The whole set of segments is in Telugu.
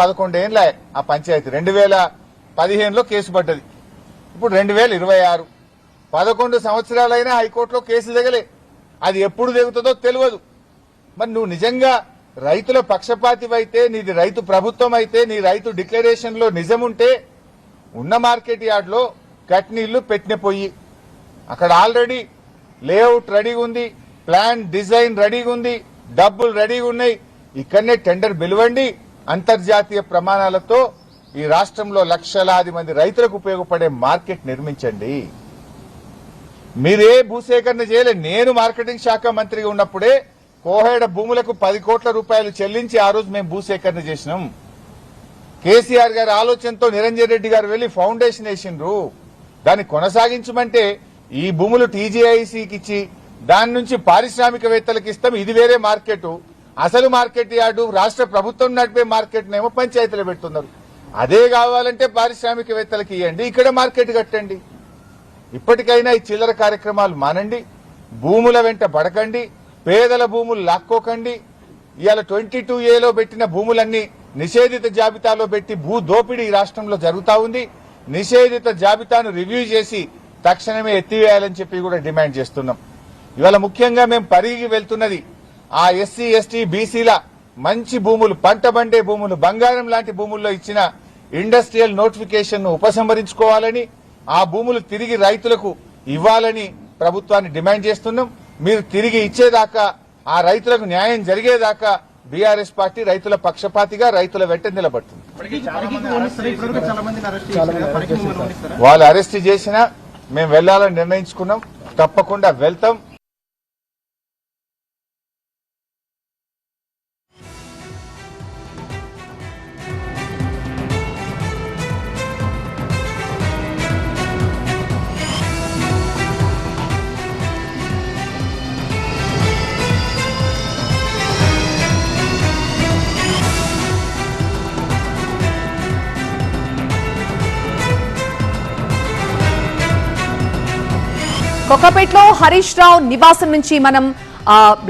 11 ఏళ్ళ ఆ పంచాయతీ 2015లో కేసు పడ్డది. ఇప్పుడు 2026 11 సంవత్సరాలైనా హైకోర్టులో కేసులు దిగలే. అది ఎప్పుడు దిగుతుందో తెలియదు. మరి నువ్వు నిజంగా రైతుల పక్షపాతివైతే, నీది రైతు ప్రభుత్వం అయితే, నీ రైతు డిక్లరేషన్ లో నిజముంటే ఉన్న మార్కెట్ యార్డ్ లో కట్నీళ్లు పెట్టిన పొయ్యి అక్కడ ఆల్రెడీ లేఅవుట్ రెడీగా ఉంది, ప్లాన్ డిజైన్ రెడీగా ఉంది, డబ్బులు రెడీగా ఉన్నాయి. ఇక్కడనే టెండర్ పిలవండి, అంతర్జాతీయ ప్రమాణాలతో ఈ రాష్ట్రంలో లక్షలాది మంది రైతులకు ఉపయోగపడే మార్కెట్ నిర్మించండి. మీరే భూసేకరణ చేయలే. నేను మార్కెటింగ్ శాఖ మంత్రిగా ఉన్నప్పుడే కోహేడ భూములకు 10 కోట్ల రూపాయలు చెల్లించి ఆ రోజు మేము భూసేకరణ చేసినాం. కేసీఆర్ గారి ఆలోచనతో నిరంజన్ రెడ్డి గారు వెళ్లి ఫౌండేషన్ వేసిండ్రు. దాన్ని కొనసాగించమంటే ఈ భూములు టీజీఐసీకి ఇచ్చి దాని నుంచి పారిశ్రామికవేత్తలకు ఇస్తాం. ఇది వేరే మార్కెట్. అసలు మార్కెట్ యార్డు రాష్ట్ర ప్రభుత్వం నడిపే మార్కెట్ నేమో పంచాయతీలు పెడుతున్నారు. అదే కావాలంటే పారిశ్రామికవేత్తలకు ఇవ్వండి, ఇక్కడ మార్కెట్ కట్టండి. ఇప్పటికైనా ఈ చిల్లర కార్యక్రమాలు మానండి, భూముల వెంట పడకండి, పేదల భూములు లాక్కోకండి. ఇవాళ 22A పెట్టిన భూములన్నీ నిషేధిత జాబితాలో పెట్టి భూ దోపిడీ ఈ రాష్ట్రంలో జరుగుతా ఉంది. నిషేధిత జాబితాను రివ్యూ చేసి తక్షణమే ఎత్తివేయాలని చెప్పి కూడా డిమాండ్ చేస్తున్నాం. ఇవాళ ముఖ్యంగా మేము పరిగి వెళ్తున్నది ఆ ఎస్సీ ఎస్టీ బీసీల మంచి భూములు, పంట బండే భూములు, బంగారం లాంటి భూముల్లో ఇచ్చిన ఇండస్ట్రియల్ నోటిఫికేషన్ ను ఉపసంహరించుకోవాలని, ఆ భూములు తిరిగి రైతులకు ఇవ్వాలని ప్రభుత్వాన్ని డిమాండ్ చేస్తున్నాం. మీరు తిరిగి ఇచ్చేదాకా, ఆ రైతులకు న్యాయం జరిగేదాకా బీఆర్ఎస్ పార్టీ రైతుల పక్షపాతిగా రైతుల వెంట నిలబడుతుంది. వాళ్ళు అరెస్ట్ చేసినా మేము వెళ్లాలని నిర్ణయించుకున్నాం, తప్పకుండా వెళ్తాం. కొత్తపేటలో హరీష్ రావు నివాసం నుంచి మనం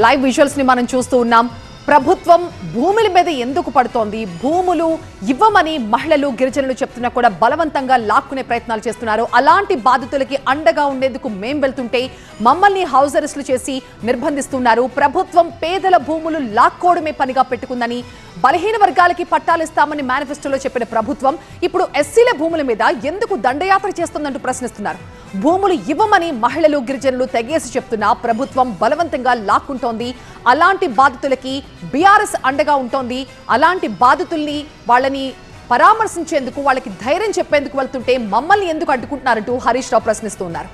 లైవ్ విజువల్స్ ని మనం చూస్తూ ఉన్నాం. ప్రభుత్వం భూముల మీద ఎందుకు పడుతోంది? భూములు ఇవ్వమని మహిళలు, గిరిజనులు చెప్తున్నా కూడా బలవంతంగా లాక్కునే ప్రయత్నాలు చేస్తున్నారు. అలాంటి బాధితులకి అండగా ఉండేందుకు మేం వెళ్తుంటే మమ్మల్ని హౌస్ అరెస్టులు చేసి నిర్బంధిస్తున్నారు. ప్రభుత్వం పేదల భూములు లాక్కోవడమే పనిగా పెట్టుకుందని, బలహీన వర్గాలకి పట్టాలిస్తామని మేనిఫెస్టోలో చెప్పిన ప్రభుత్వం ఇప్పుడు ఎస్సీల భూముల మీద ఎందుకు దండయాత్ర చేస్తుందంటూ ప్రశ్నిస్తున్నారు. భూములు ఇవ్వమని మహిళలు, గిరిజనులు తెగేసి చెప్తున్నా ప్రభుత్వం బలవంతంగా లాక్కుంటోంది. అలాంటి బాధితులకి బీఆర్ఎస్ అండగా ఉంటోంది. అలాంటి బాధితుల్ని, వాళ్ళని పరామర్శించేందుకు, వాళ్ళకి ధైర్యం చెప్పేందుకు వెళ్తుంటే మమ్మల్ని ఎందుకు అడ్డుకుంటున్నారంటూ హరీష్ రావు ప్రశ్నిస్తున్నారు.